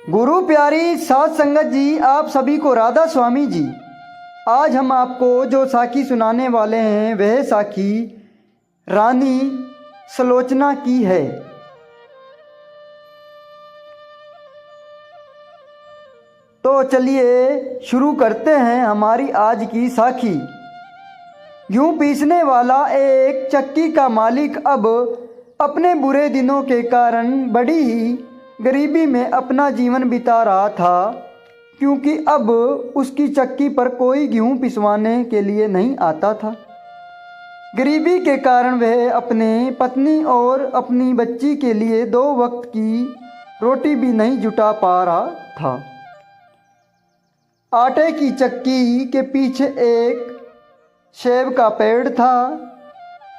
गुरु प्यारी साध संगत जी, आप सभी को राधा स्वामी जी। आज हम आपको जो साखी सुनाने वाले हैं वह साखी रानी सुलोचना की है। तो चलिए शुरू करते हैं हमारी आज की साखी। यूं पीसने वाला एक चक्की का मालिक अब अपने बुरे दिनों के कारण बड़ी ही गरीबी में अपना जीवन बिता रहा था, क्योंकि अब उसकी चक्की पर कोई गेहूं पिसवाने के लिए नहीं आता था। गरीबी के कारण वह अपने पत्नी और अपनी बच्ची के लिए 2 वक्त की रोटी भी नहीं जुटा पा रहा था। आटे की चक्की के पीछे एक सेब का पेड़ था,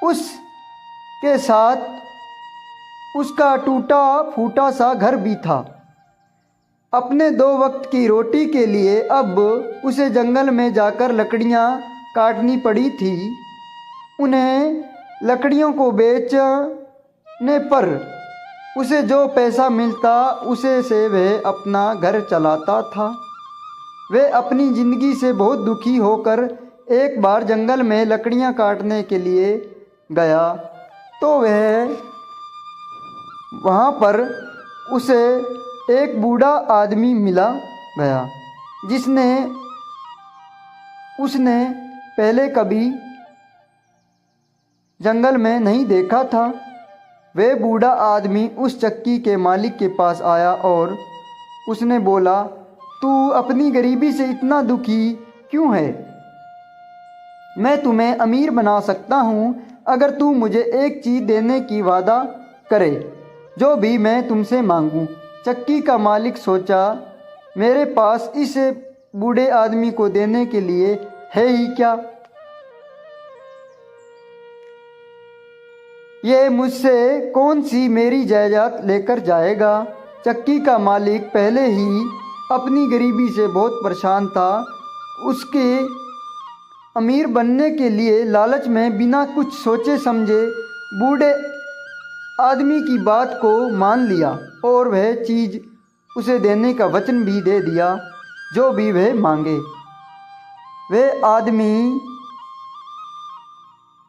उसके साथ उसका टूटा फूटा सा घर भी था। अपने 2 वक्त की रोटी के लिए अब उसे जंगल में जाकर लकड़ियां काटनी पड़ी थी। उन्हें लकड़ियों को बेचने पर उसे जो पैसा मिलता उसे से वह अपना घर चलाता था। वह अपनी ज़िंदगी से बहुत दुखी होकर एक बार जंगल में लकड़ियां काटने के लिए गया, तो वह वहाँ पर उसे एक बूढ़ा आदमी मिला गया उसने पहले कभी जंगल में नहीं देखा था। वह बूढ़ा आदमी उस चक्की के मालिक के पास आया और उसने बोला, तू अपनी गरीबी से इतना दुखी क्यों है? मैं तुम्हें अमीर बना सकता हूँ अगर तू मुझे एक चीज़ देने की वादा करे, जो भी मैं तुमसे मांगूं। चक्की का मालिक सोचा, मेरे पास इस बूढ़े आदमी को देने के लिए है ही क्या? ये मुझसे कौन सी मेरी जायदाद लेकर जाएगा? चक्की का मालिक पहले ही अपनी गरीबी से बहुत परेशान था। उसके अमीर बनने के लिए लालच में बिना कुछ सोचे समझे बूढ़े आदमी की बात को मान लिया और वह चीज़ उसे देने का वचन भी दे दिया, जो भी वह मांगे। वह आदमी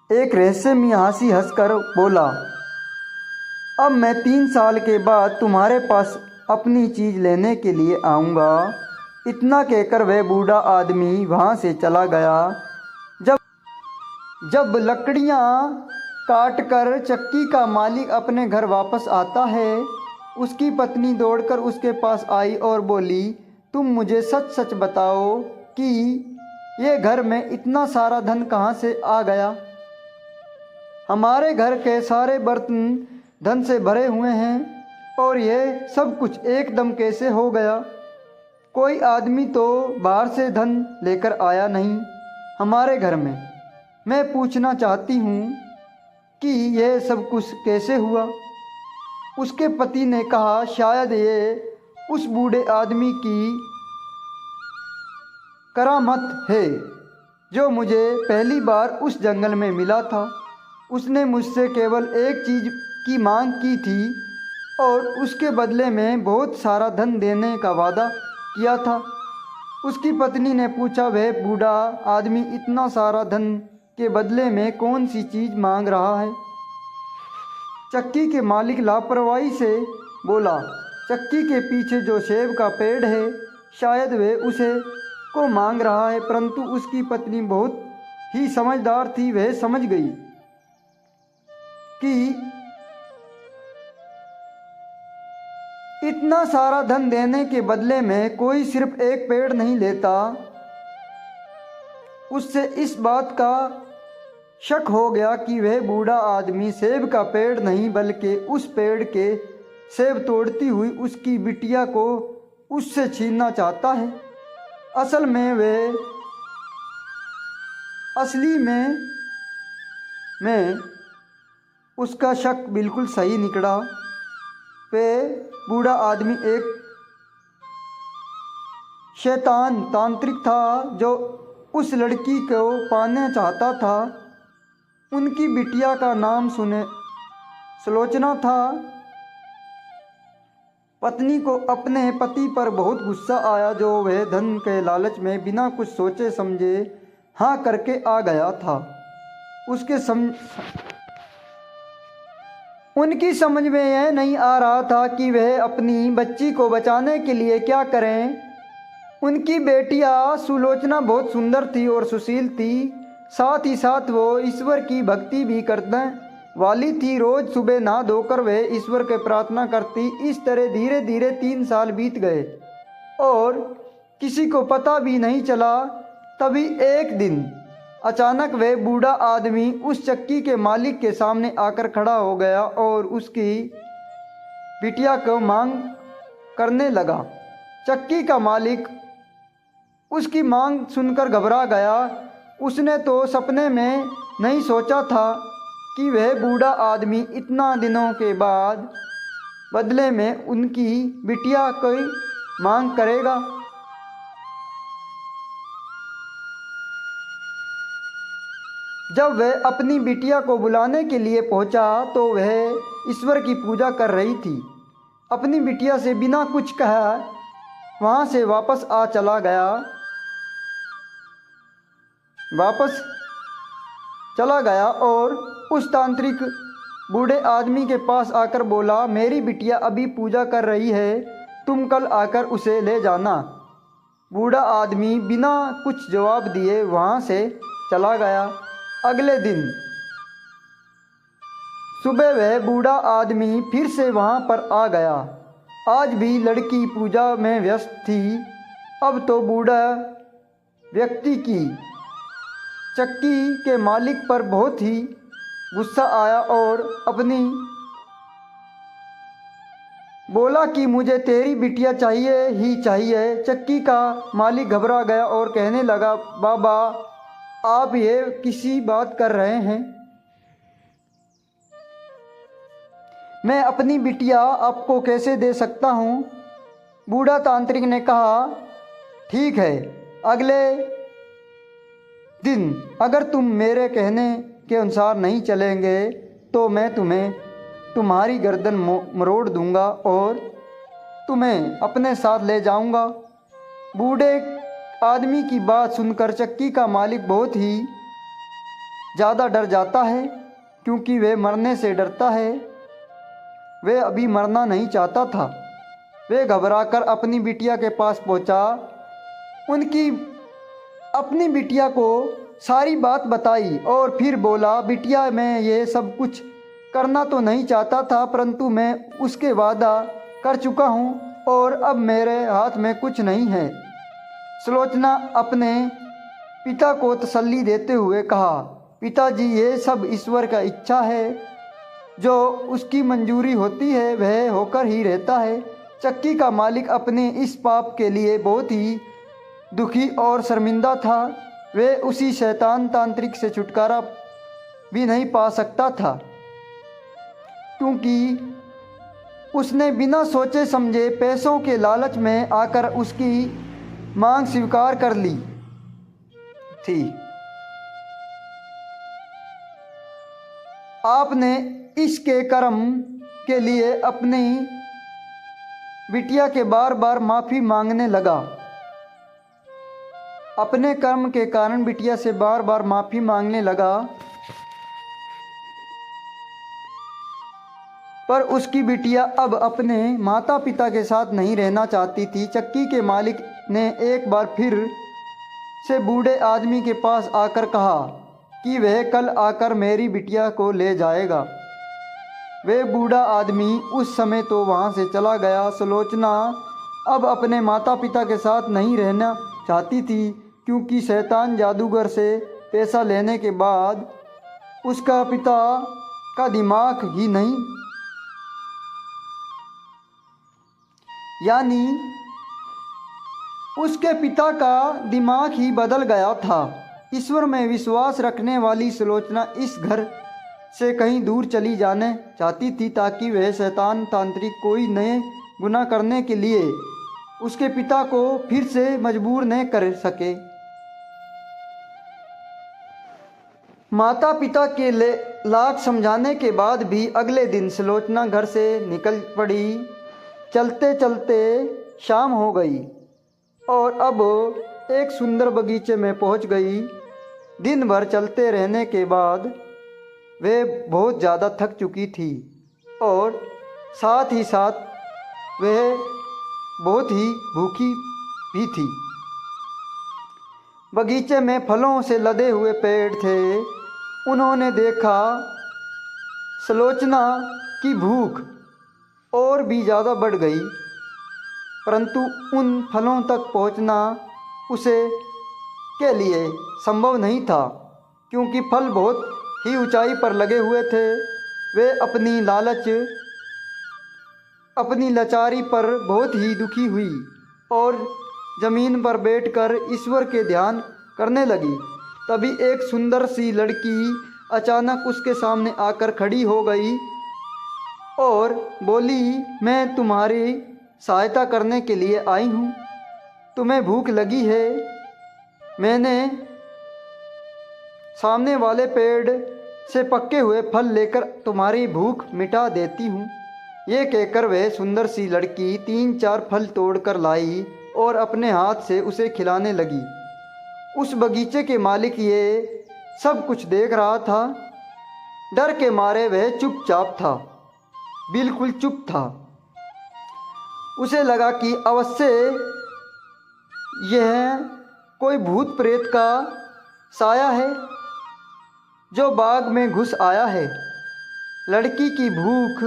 एक रहस्य में हंसी हंसकर बोला, अब मैं 3 साल के बाद तुम्हारे पास अपनी चीज़ लेने के लिए आऊँगा। इतना कहकर वह बूढ़ा आदमी वहाँ से चला गया। जब लकड़ियाँ काट कर चक्की का मालिक अपने घर वापस आता है, उसकी पत्नी दौड़कर उसके पास आई और बोली, तुम मुझे सच सच बताओ कि ये घर में इतना सारा धन कहाँ से आ गया? हमारे घर के सारे बर्तन धन से भरे हुए हैं और ये सब कुछ एकदम कैसे हो गया? कोई आदमी तो बाहर से धन लेकर आया नहीं हमारे घर में। मैं पूछना चाहती हूँ कि यह सब कुछ कैसे हुआ? उसके पति ने कहा, शायद ये उस बूढ़े आदमी की करामत है, जो मुझे पहली बार उस जंगल में मिला था। उसने मुझसे केवल एक चीज़ की मांग की थी और उसके बदले में बहुत सारा धन देने का वादा किया था। उसकी पत्नी ने पूछा, वह बूढ़ा आदमी इतना सारा धन के बदले में कौन सी चीज़ मांग रहा है? चक्की के मालिक लापरवाही से बोला, चक्की के पीछे जो सेब का पेड़ है, शायद वह उसे को मांग रहा है। परंतु उसकी पत्नी बहुत ही समझदार थी। वह समझ गई कि इतना सारा धन देने के बदले में कोई सिर्फ एक पेड़ नहीं लेता। उससे इस बात का शक हो गया कि वह बूढ़ा आदमी सेब का पेड़ नहीं बल्कि उस पेड़ के सेब तोड़ती हुई उसकी बिटिया को उससे छीनना चाहता है। असली में उसका शक बिल्कुल सही निकला। वह बूढ़ा आदमी एक शैतान तांत्रिक था जो उस लड़की को पाना चाहता था। उनकी बिटिया का नाम सुलोचना था। पत्नी को अपने पति पर बहुत गुस्सा आया, जो वह धन के लालच में बिना कुछ सोचे समझे हाँ करके आ गया था। उनकी समझ में यह नहीं आ रहा था कि वह अपनी बच्ची को बचाने के लिए क्या करें। उनकी बेटियां सुलोचना बहुत सुंदर थी और सुशील थी, साथ ही साथ वो ईश्वर की भक्ति भी करने वाली थी। रोज सुबह नहा धोकर वह ईश्वर के प्रार्थना करती। इस तरह धीरे धीरे 3 साल बीत गए और किसी को पता भी नहीं चला। तभी एक दिन अचानक वह बूढ़ा आदमी उस चक्की के मालिक के सामने आकर खड़ा हो गया और उसकी बिटिया को मांग करने लगा। चक्की का मालिक उसकी मांग सुनकर घबरा गया। उसने तो सपने में नहीं सोचा था कि वह बूढ़ा आदमी इतना दिनों के बाद बदले में उनकी बिटिया की मांग करेगा। जब वह अपनी बिटिया को बुलाने के लिए पहुंचा तो वह ईश्वर की पूजा कर रही थी। अपनी बिटिया से बिना कुछ कहा वहां से वापस चला गया और उस तांत्रिक बूढ़े आदमी के पास आकर बोला, मेरी बिटिया अभी पूजा कर रही है, तुम कल आकर उसे ले जाना। बूढ़ा आदमी बिना कुछ जवाब दिए वहां से चला गया। अगले दिन सुबह वह बूढ़ा आदमी फिर से वहां पर आ गया। आज भी लड़की पूजा में व्यस्त थी। अब तो बूढ़ा व्यक्ति की चक्की के मालिक पर बहुत ही गुस्सा आया और अपनी बोला कि मुझे तेरी बिटिया चाहिए ही चाहिए। चक्की का मालिक घबरा गया और कहने लगा, बाबा आप ये किसी बात कर रहे हैं? मैं अपनी बिटिया आपको कैसे दे सकता हूँ? बूढ़ा तांत्रिक ने कहा, ठीक है, अगले दिन अगर तुम मेरे कहने के अनुसार नहीं चलेंगे तो मैं तुम्हें तुम्हारी गर्दन मरोड़ दूंगा और तुम्हें अपने साथ ले जाऊंगा। बूढ़े आदमी की बात सुनकर चक्की का मालिक बहुत ही ज़्यादा डर जाता है, क्योंकि वह मरने से डरता है। वह अभी मरना नहीं चाहता था। वह घबराकर अपनी बिटिया के पास पहुंचा। अपनी बिटिया को सारी बात बताई और फिर बोला, बिटिया मैं ये सब कुछ करना तो नहीं चाहता था, परंतु मैं उसके वादा कर चुका हूँ और अब मेरे हाथ में कुछ नहीं है। सुलोचना अपने पिता को तसल्ली देते हुए कहा, पिताजी ये सब ईश्वर का इच्छा है, जो उसकी मंजूरी होती है वह होकर ही रहता है। चक्की का मालिक अपने इस पाप के लिए बहुत ही दुखी और शर्मिंदा था। वह उसी शैतान तांत्रिक से छुटकारा भी नहीं पा सकता था, क्योंकि उसने बिना सोचे समझे पैसों के लालच में आकर उसकी मांग स्वीकार कर ली थी। आपने इसके कर्म के लिए अपनी बिटिया के बार बार माफ़ी मांगने लगा। अपने कर्म के कारण बिटिया से बार बार माफ़ी मांगने लगा, पर उसकी बिटिया अब अपने माता पिता के साथ नहीं रहना चाहती थी। चक्की के मालिक ने एक बार फिर से बूढ़े आदमी के पास आकर कहा कि वह कल आकर मेरी बिटिया को ले जाएगा। वह बूढ़ा आदमी उस समय तो वहाँ से चला गया। सुलोचना अब अपने माता पिता के साथ नहीं रहना चाहती थी, क्योंकि शैतान जादूगर से पैसा लेने के बाद उसका पिता का दिमाग ही नहीं, यानी उसके पिता का दिमाग ही बदल गया था। ईश्वर में विश्वास रखने वाली सुलोचना इस घर से कहीं दूर चली जाने चाहती थी, ताकि वह शैतान तांत्रिक कोई नए गुनाह करने के लिए उसके पिता को फिर से मजबूर न कर सके। माता पिता के लाख समझाने के बाद भी अगले दिन सुलोचना घर से निकल पड़ी। चलते चलते शाम हो गई और अब एक सुंदर बगीचे में पहुंच गई। दिन भर चलते रहने के बाद वे बहुत ज़्यादा थक चुकी थी और साथ ही साथ वह बहुत ही भूखी भी थी। बगीचे में फलों से लदे हुए पेड़ थे। उन्होंने देखा सुलोचना की भूख और भी ज़्यादा बढ़ गई, परंतु उन फलों तक पहुंचना उसे के लिए संभव नहीं था, क्योंकि फल बहुत ही ऊंचाई पर लगे हुए थे। वे अपनी लाचारी पर बहुत ही दुखी हुई और ज़मीन पर बैठकर ईश्वर के ध्यान करने लगी। तभी एक सुंदर सी लड़की अचानक उसके सामने आकर खड़ी हो गई और बोली, मैं तुम्हारी सहायता करने के लिए आई हूँ। तुम्हें भूख लगी है, मैंने सामने वाले पेड़ से पके हुए फल लेकर तुम्हारी भूख मिटा देती हूँ। ये कहकर वह सुंदर सी लड़की 3-4 फल तोड़कर लाई और अपने हाथ से उसे खिलाने लगी। उस बगीचे के मालिक ये सब कुछ देख रहा था। डर के मारे वह चुपचाप था, बिल्कुल चुप था। उसे लगा कि अवश्य यह कोई भूत प्रेत का साया है जो बाग में घुस आया है। लड़की की भूख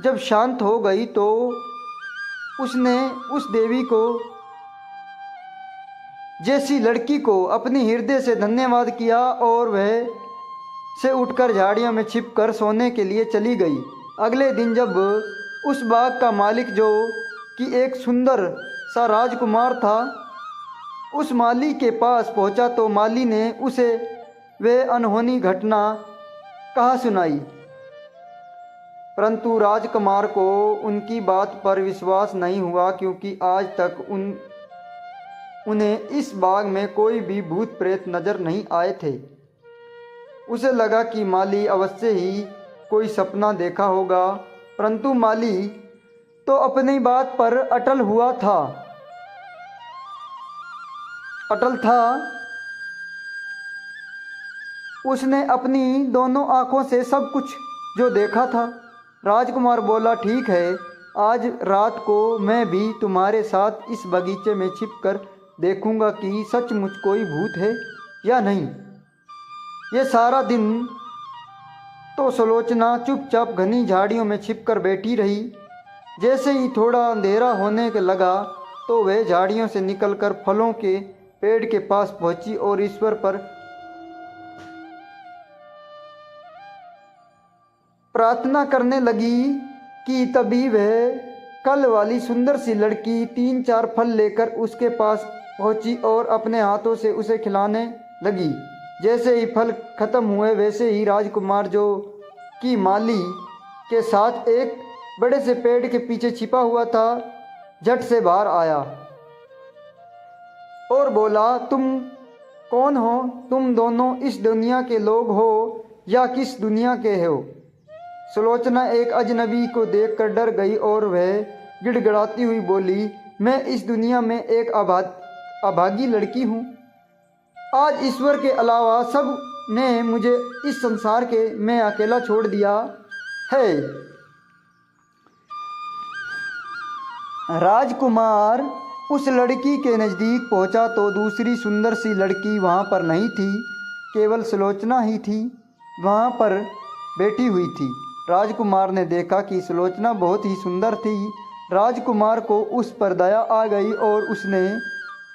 जब शांत हो गई तो उसने उस देवी को जैसी लड़की को अपनी हृदय से धन्यवाद किया और वह से उठकर झाड़ियों में छिपकर सोने के लिए चली गई। अगले दिन जब उस बाग का मालिक, जो कि एक सुंदर सा राजकुमार था, उस माली के पास पहुंचा तो माली ने उसे वह अनहोनी घटना कहा सुनाई। परंतु राजकुमार को उनकी बात पर विश्वास नहीं हुआ, क्योंकि आज तक उन्हें इस बाग में कोई भी भूत प्रेत नजर नहीं आए थे। उसे लगा कि माली अवश्य ही कोई सपना देखा होगा, परंतु माली तो अपनी बात पर अटल था। उसने अपनी दोनों आंखों से सब कुछ जो देखा था। राजकुमार बोला, ठीक है, आज रात को मैं भी तुम्हारे साथ इस बगीचे में छिपकर देखूंगा कि सचमुच कोई भूत है या नहीं। ये सारा दिन तो सुलोचना चुपचाप घनी झाड़ियों में छिपकर बैठी रही। जैसे ही थोड़ा अंधेरा होने लगा तो वह झाड़ियों से निकलकर फलों के पेड़ के पास पहुंची और ईश्वर पर प्रार्थना करने लगी कि तभी वह कल वाली सुंदर सी लड़की 3-4 फल लेकर उसके पास पहुंची और अपने हाथों से उसे खिलाने लगी। जैसे ही फल खत्म हुए वैसे ही राजकुमार, जो कि माली के साथ एक बड़े से पेड़ के पीछे छिपा हुआ था, झट से बाहर आया और बोला, तुम कौन हो? तुम दोनों इस दुनिया के लोग हो या किस दुनिया के हो? सुलोचना एक अजनबी को देखकर डर गई और वह गिड़गिड़ाती हुई बोली, मैं इस दुनिया में एक अभागी लड़की हूँ। आज ईश्वर के अलावा सब ने मुझे इस संसार में अकेला छोड़ दिया है। राजकुमार उस लड़की के नज़दीक पहुंचा तो दूसरी सुंदर सी लड़की वहां पर नहीं थी, केवल सुलोचना ही थी वहां पर बैठी हुई थी। राजकुमार ने देखा कि सुलोचना बहुत ही सुंदर थी। राजकुमार को उस पर दया आ गई और उसने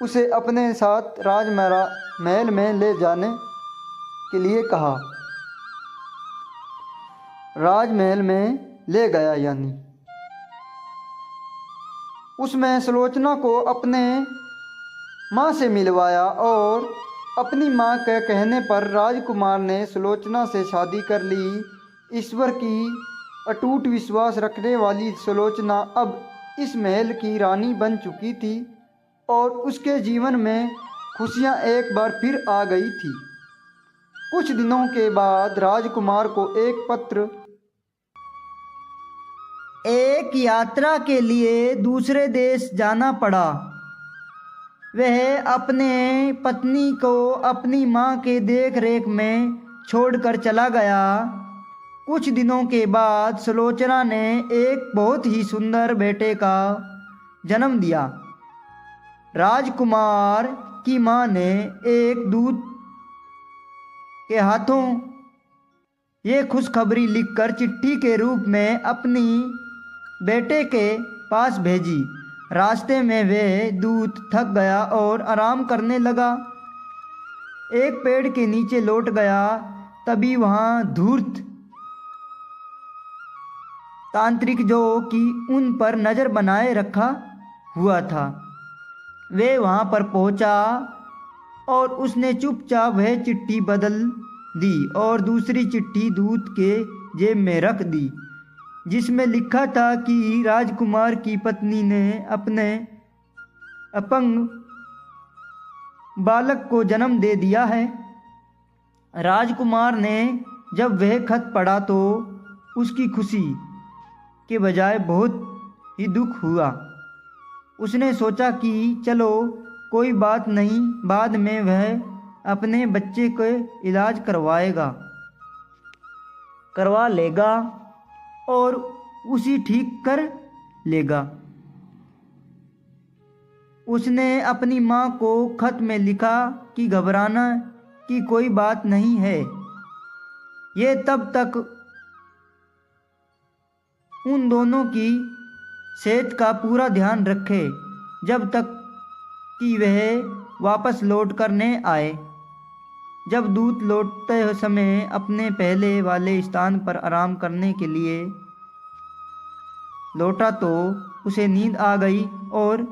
उसे अपने साथ राजमहल में ले जाने के लिए कहा। राजमहल में ले गया, यानी उसमें सुलोचना को अपने माँ से मिलवाया और अपनी माँ के कहने पर राजकुमार ने सुलोचना से शादी कर ली। ईश्वर की अटूट विश्वास रखने वाली सुलोचना अब इस महल की रानी बन चुकी थी और उसके जीवन में खुशियाँ एक बार फिर आ गई थी। कुछ दिनों के बाद राजकुमार को एक पत्र एक यात्रा के लिए दूसरे देश जाना पड़ा। वह अपने पत्नी को अपनी माँ के देख रेख में छोड़कर चला गया। कुछ दिनों के बाद सुलोचना ने एक बहुत ही सुंदर बेटे का जन्म दिया। राजकुमार की माँ ने एक दूत के हाथों ये खुशखबरी लिखकर चिट्ठी के रूप में अपनी बेटे के पास भेजी। रास्ते में वह दूत थक गया और आराम करने लगा। एक पेड़ के नीचे लौट गया। तभी वहाँ धूर्त तांत्रिक जो कि उन पर नज़र बनाए रखा हुआ था, वे वहाँ पर पहुँचा और उसने चुपचाप वह चिट्ठी बदल दी और दूसरी चिट्ठी दूत के जेब में रख दी, जिसमें लिखा था कि राजकुमार की पत्नी ने अपने अपंग बालक को जन्म दे दिया है। राजकुमार ने जब वह खत पढ़ा तो उसकी खुशी के बजाय बहुत ही दुख हुआ। उसने सोचा कि चलो कोई बात नहीं, बाद में वह अपने बच्चे को इलाज करवा लेगा और उसी ठीक कर लेगा। उसने अपनी माँ को खत में लिखा कि घबराना की कोई बात नहीं है। ये तब तक उन दोनों की सेहत का पूरा ध्यान रखे जब तक कि वह वापस लौट कर न आए। जब दूत लौटते समय अपने पहले वाले स्थान पर आराम करने के लिए लौटा तो उसे नींद आ गई और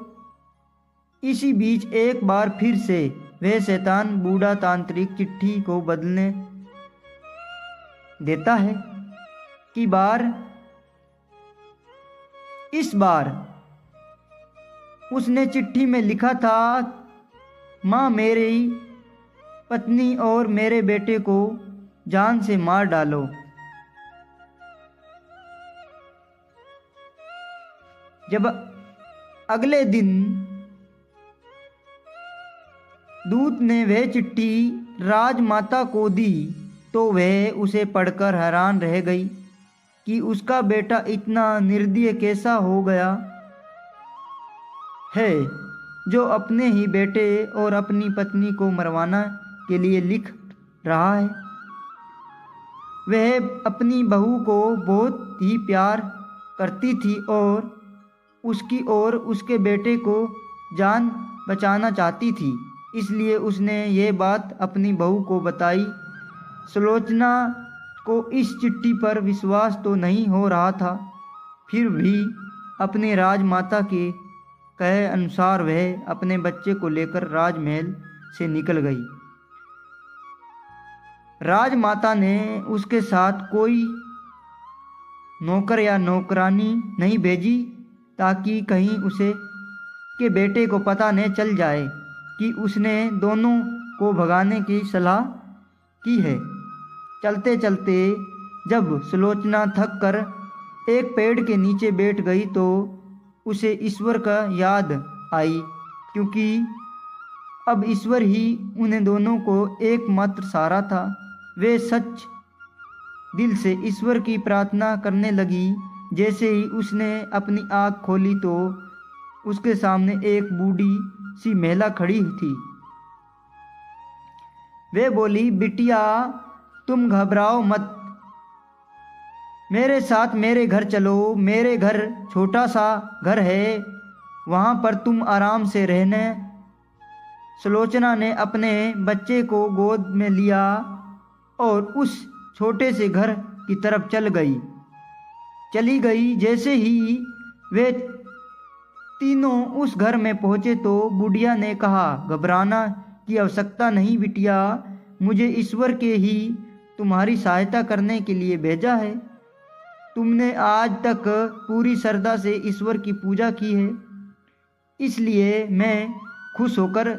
इसी बीच एक बार फिर से वह शैतान बूढ़ा तांत्रिक चिट्ठी को बदलने देता है कि इस बार उसने चिट्ठी में लिखा था, माँ मेरी पत्नी और मेरे बेटे को जान से मार डालो। जब अगले दिन दूत ने वह चिट्ठी राजमाता को दी तो वह उसे पढ़कर हैरान रह गई कि उसका बेटा इतना निर्दयी कैसा हो गया है, जो अपने ही बेटे और अपनी पत्नी को मरवाना के लिए लिख रहा है। वह अपनी बहू को बहुत ही प्यार करती थी और उसकी और उसके बेटे को जान बचाना चाहती थी, इसलिए उसने ये बात अपनी बहू को बताई। सुलोचना को इस चिट्ठी पर विश्वास तो नहीं हो रहा था, फिर भी अपने राजमाता के कहे अनुसार वह अपने बच्चे को लेकर राजमहल से निकल गई। राजमाता ने उसके साथ कोई नौकर या नौकरानी नहीं भेजी ताकि कहीं उसे के बेटे को पता न चल जाए कि उसने दोनों को भगाने की सलाह की है। चलते चलते जब सुलोचना थक कर एक पेड़ के नीचे बैठ गई तो उसे ईश्वर का याद आई, क्योंकि अब ईश्वर ही उन्हें दोनों को एकमात्र सहारा था। वे सच दिल से ईश्वर की प्रार्थना करने लगी। जैसे ही उसने अपनी आँख खोली तो उसके सामने एक बूढ़ी सी महिला खड़ी थी। वे बोली, बिटिया तुम घबराओ मत, मेरे साथ मेरे घर चलो। मेरे घर छोटा सा घर है, वहाँ पर तुम आराम से रहने। सुलोचना ने अपने बच्चे को गोद में लिया और उस छोटे से घर की तरफ चली गई। जैसे ही वे तीनों उस घर में पहुँचे तो बुढ़िया ने कहा, घबराना की आवश्यकता नहीं बिटिया, मुझे ईश्वर के ही तुम्हारी सहायता करने के लिए भेजा है। तुमने आज तक पूरी श्रद्धा से ईश्वर की पूजा की है, इसलिए मैं खुश होकर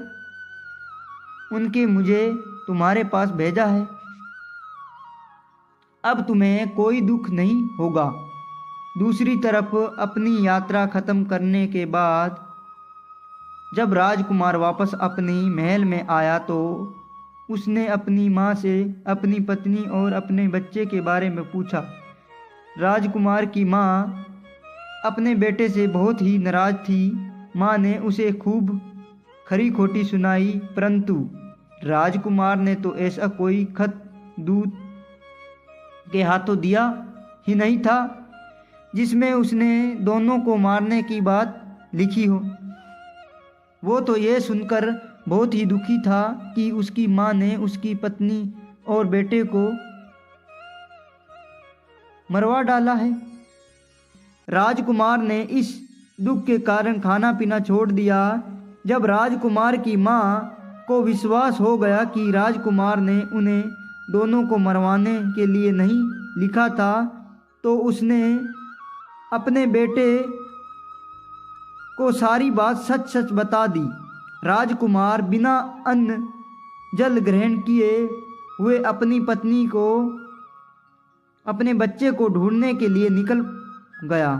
उनके मुझे तुम्हारे पास भेजा है। अब तुम्हें कोई दुख नहीं होगा। दूसरी तरफ अपनी यात्रा खत्म करने के बाद जब राजकुमार वापस अपनी महल में आया तो उसने अपनी माँ से अपनी पत्नी और अपने बच्चे के बारे में पूछा। राजकुमार की माँ अपने बेटे से बहुत ही नाराज थी। माँ ने उसे खूब खरी खोटी सुनाई, परंतु राजकुमार ने तो ऐसा कोई खत दूत के हाथों दिया ही नहीं था जिसमें उसने दोनों को मारने की बात लिखी हो। वो तो ये सुनकर बहुत ही दुखी था कि उसकी माँ ने उसकी पत्नी और बेटे को मरवा डाला है। राजकुमार ने इस दुख के कारण खाना पीना छोड़ दिया। जब राजकुमार की माँ को विश्वास हो गया कि राजकुमार ने उन्हें दोनों को मरवाने के लिए नहीं लिखा था, तो उसने अपने बेटे को सारी बात सच सच बता दी। राजकुमार बिना अन्न जल ग्रहण किए हुए अपनी पत्नी को अपने बच्चे को ढूंढने के लिए निकल गया।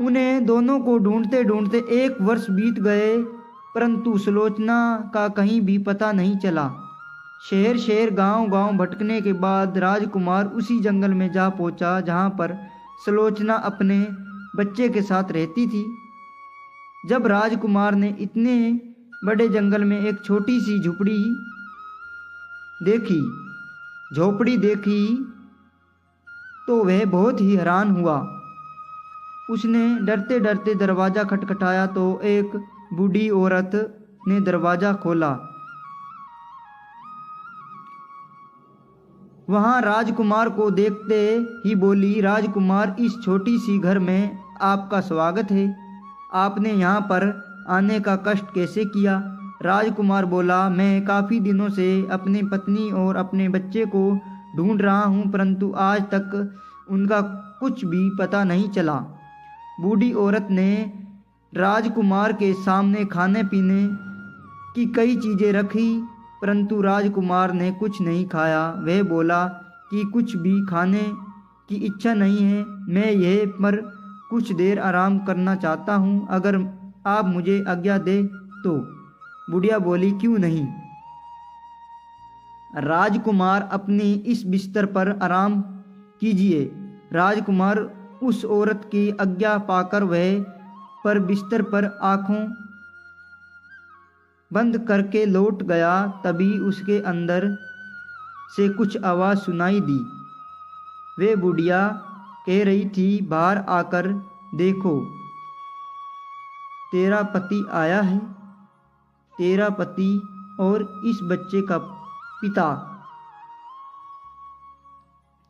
उन्हें दोनों को ढूंढते ढूंढते 1 वर्ष बीत गए, परंतु सुलोचना का कहीं भी पता नहीं चला। शहर शहर गांव गांव भटकने के बाद राजकुमार उसी जंगल में जा पहुंचा जहां पर सुलोचना अपने बच्चे के साथ रहती थी। जब राजकुमार ने इतने बड़े जंगल में एक छोटी सी झोपड़ी देखी तो वह बहुत ही हैरान हुआ। उसने डरते डरते दरवाज़ा खटखटाया तो एक बूढ़ी औरत ने दरवाज़ा खोला। वहाँ राजकुमार को देखते ही बोली, राजकुमार, इस छोटी सी घर में आपका स्वागत है। आपने यहाँ पर आने का कष्ट कैसे किया? राजकुमार बोला, मैं काफ़ी दिनों से अपनी पत्नी और अपने बच्चे को ढूंढ रहा हूँ, परंतु आज तक उनका कुछ भी पता नहीं चला। बूढ़ी औरत ने राजकुमार के सामने खाने पीने की कई चीज़ें रखी, परंतु राजकुमार ने कुछ नहीं खाया। वह बोला कि कुछ भी खाने की इच्छा नहीं है, मैं यह पर कुछ देर आराम करना चाहता हूँ, अगर आप मुझे आज्ञा दे तो। बुढ़िया बोली, क्यों नहीं। राजकुमार अपनी इस बिस्तर पर आराम कीजिए। राजकुमार उस औरत की आज्ञा पाकर वह पर बिस्तर पर आंखों बंद करके लौट गया। तभी उसके अंदर से कुछ आवाज़ सुनाई दी। वे बुढ़िया कह रही थी, बाहर आकर देखो, तेरा पति आया है। तेरा पति और इस बच्चे का पिता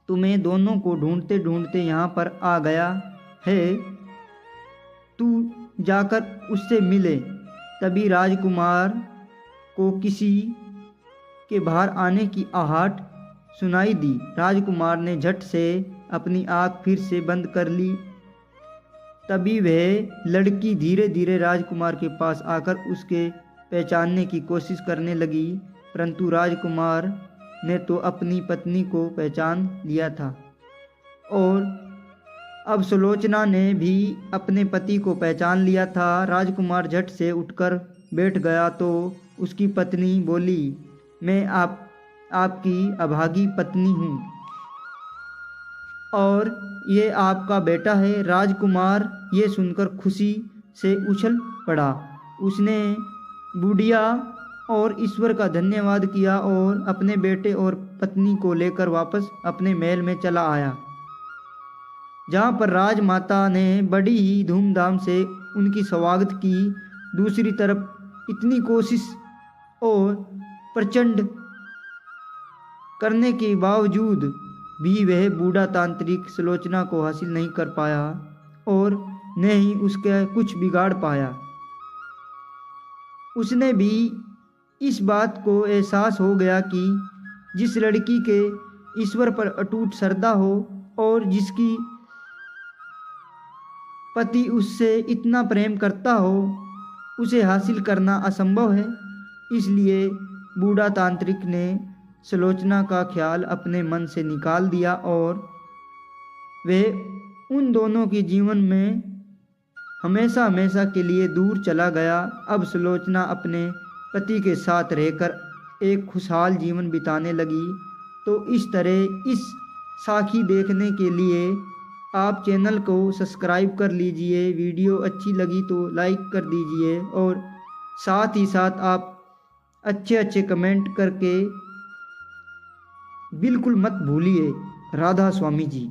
तुम्हें दोनों को ढूंढते ढूंढते यहाँ पर आ गया है, तू जाकर उससे मिले। तभी राजकुमार को किसी के बाहर आने की आहट सुनाई दी। राजकुमार ने झट से अपनी आँख फिर से बंद कर ली। तभी वह लड़की धीरे धीरे राजकुमार के पास आकर उसके पहचानने की कोशिश करने लगी, परंतु राजकुमार ने तो अपनी पत्नी को पहचान लिया था और अब सुलोचना ने भी अपने पति को पहचान लिया था। राजकुमार झट से उठकर बैठ गया तो उसकी पत्नी बोली, मैं आपकी अभागी पत्नी हूँ और ये आपका बेटा है। राजकुमार ये सुनकर खुशी से उछल पड़ा। उसने बुढ़िया और ईश्वर का धन्यवाद किया और अपने बेटे और पत्नी को लेकर वापस अपने महल में चला आया, जहाँ पर राजमाता ने बड़ी ही धूमधाम से उनकी स्वागत की। दूसरी तरफ इतनी कोशिश और प्रचंड करने के बावजूद भी वह बूढ़ा तांत्रिक सुलोचना को हासिल नहीं कर पाया और न ही उसका कुछ बिगाड़ पाया। उसने भी इस बात को एहसास हो गया कि जिस लड़की के ईश्वर पर अटूट श्रद्धा हो और जिसकी पति उससे इतना प्रेम करता हो, उसे हासिल करना असंभव है। इसलिए बूढ़ा तांत्रिक ने सुलोचना का ख्याल अपने मन से निकाल दिया और वह उन दोनों के जीवन में हमेशा हमेशा के लिए दूर चला गया। अब सुलोचना अपने पति के साथ रहकर एक खुशहाल जीवन बिताने लगी। तो इस तरह इस साखी देखने के लिए आप चैनल को सब्सक्राइब कर लीजिए। वीडियो अच्छी लगी तो लाइक कर दीजिए और साथ ही साथ आप अच्छे अच्छे कमेंट करके बिल्कुल मत भूलिए। राधा स्वामी जी।